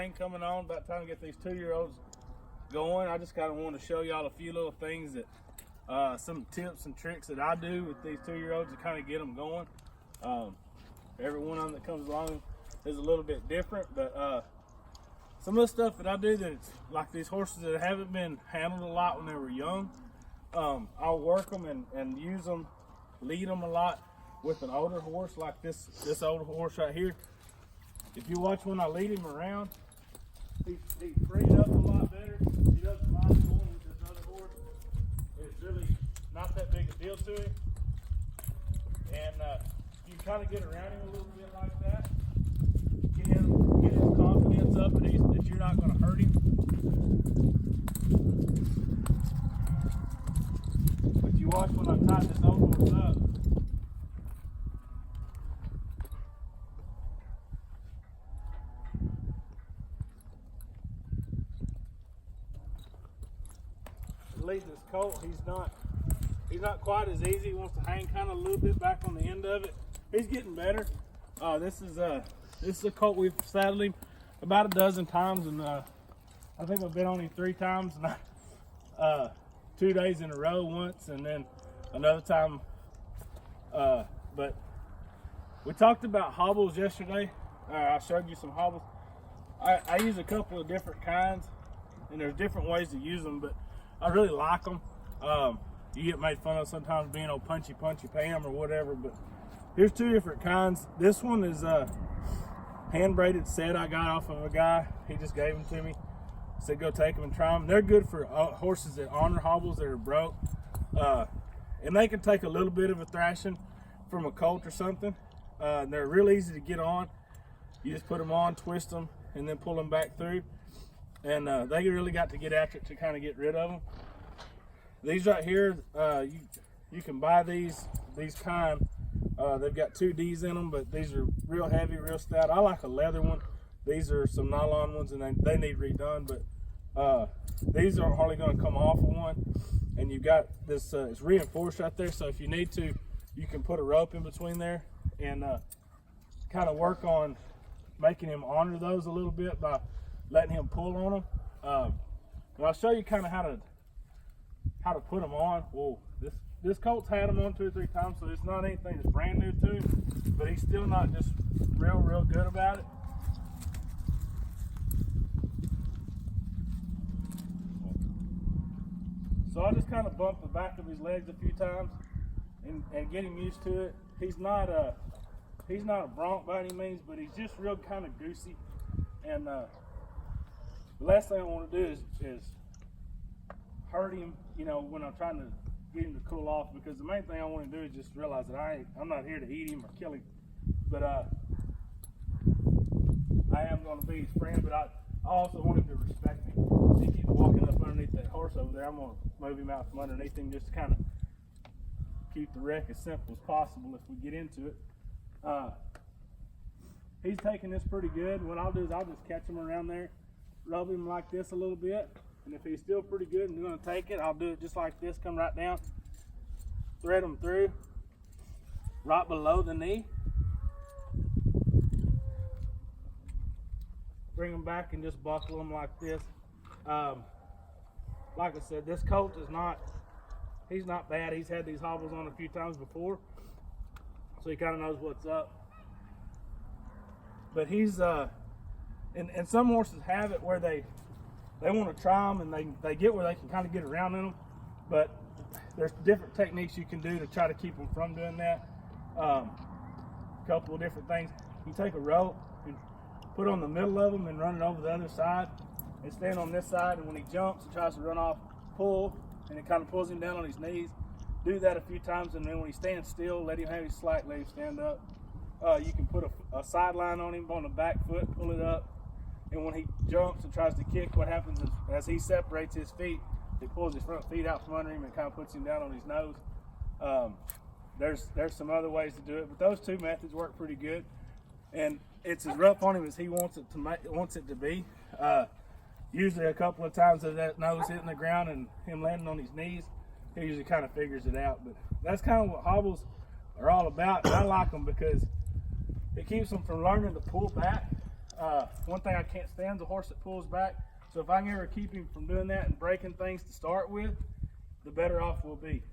spring coming on, about time to get these 2-year-olds going. I just kind of want to show y'all a few little things that, some tips and tricks that I do with these 2-year-olds to kind of get them going. Every one of them that comes along is a little bit different, but some of the stuff that I do that's like these horses that haven't been handled a lot when they were young, I'll work them and use them, lead them a lot with an older horse like this older horse right here. If you watch when I lead him around, he's freed up a lot better. He doesn't mind going with this other horse. It's really not that big a deal to him. And you kind of get around him a little bit like that. Get his confidence up that you're not going to hurt him. But you watch when I tighten this old horse up. Lead this colt, he's not quite as easy. He wants to hang kind of a little bit back on the end of it. He's getting better. This is a colt we've saddled him about a dozen times, and I think I've been on him 3 times, and 2 days in a row once, and then another time. But we talked about hobbles yesterday. I showed you some hobbles. I use a couple of different kinds, and there's different ways to use them, but I really like them. You get made fun of sometimes being old punchy Pam or whatever, but here's 2 different kinds. This one is a hand braided set I got off of a guy. He just gave them to me. Said go take them and try them. They're good for horses that honor hobbles that are broke. And they can take a little bit of a thrashing from a colt or something. They're real easy to get on. You just put them on, twist them, and then pull them back through. And they really got to get after it to kind of get rid of them. These right here, you can buy these kind. They've got 2 Ds in them, but these are real heavy, real stout. I like a leather one. These are some nylon ones, and they need redone, but these aren't hardly going to come off of one. And you've got this, it's reinforced right there, so if you need to, you can put a rope in between there and kind of work on making him honor those a little bit by letting him pull on them. And I'll show you kind of how to put them on. Whoa, this colt's had them on 2 or 3 times, so it's not anything that's brand new to him, but he's still not just real good about it. So I just kind of bump the back of his legs a few times and get him used to it. He's not a bronc by any means, but he's just real kind of goosey. And the last thing I want to do is hurt him, you know, when I'm trying to get him to cool off, because the main thing I want to do is just realize that I'm not here to eat him or kill him, but I am going to be his friend, but I also want him to respect me. If he keeps walking up underneath that horse over there, I'm going to move him out from underneath him just to kind of keep the wreck as simple as possible if we get into it. He's taking this pretty good. What I'll do is I'll just catch him around there, rub him like this a little bit, and if he's still pretty good and going to take it, I'll do it just like this, come right down, thread him through, right below the knee, bring him back and just buckle him like this. Like I said, this colt is he's not bad. He's had these hobbles on a few times before, so he kind of knows what's up. But he's, and some horses have it where they want to try them and they get where they can kind of get around in them, but there's different techniques you can do to try to keep them from doing that. A couple of different things. You take a rope and put it on the middle of them and run it over the other side and stand on this side, and when he jumps and tries to run off, pull, and it kind of pulls him down on his knees. Do that a few times, and then when he stands still, let him have his slack, let him stand up. You can put a sideline on him on the back foot, pull it up, and when he jumps and tries to kick, what happens is as he separates his feet, he pulls his front feet out from under him and kind of puts him down on his nose. There's some other ways to do it, but those 2 methods work pretty good, and it's as rough on him as he wants it to be. Usually a couple of times of that nose hitting the ground and him landing on his knees, he usually kind of figures it out. But that's kind of what hobbles are all about, and I like them because it keeps them from learning to pull back. One thing I can't stand is a horse that pulls back. So if I can ever keep him from doing that and breaking things to start with, the better off we'll be.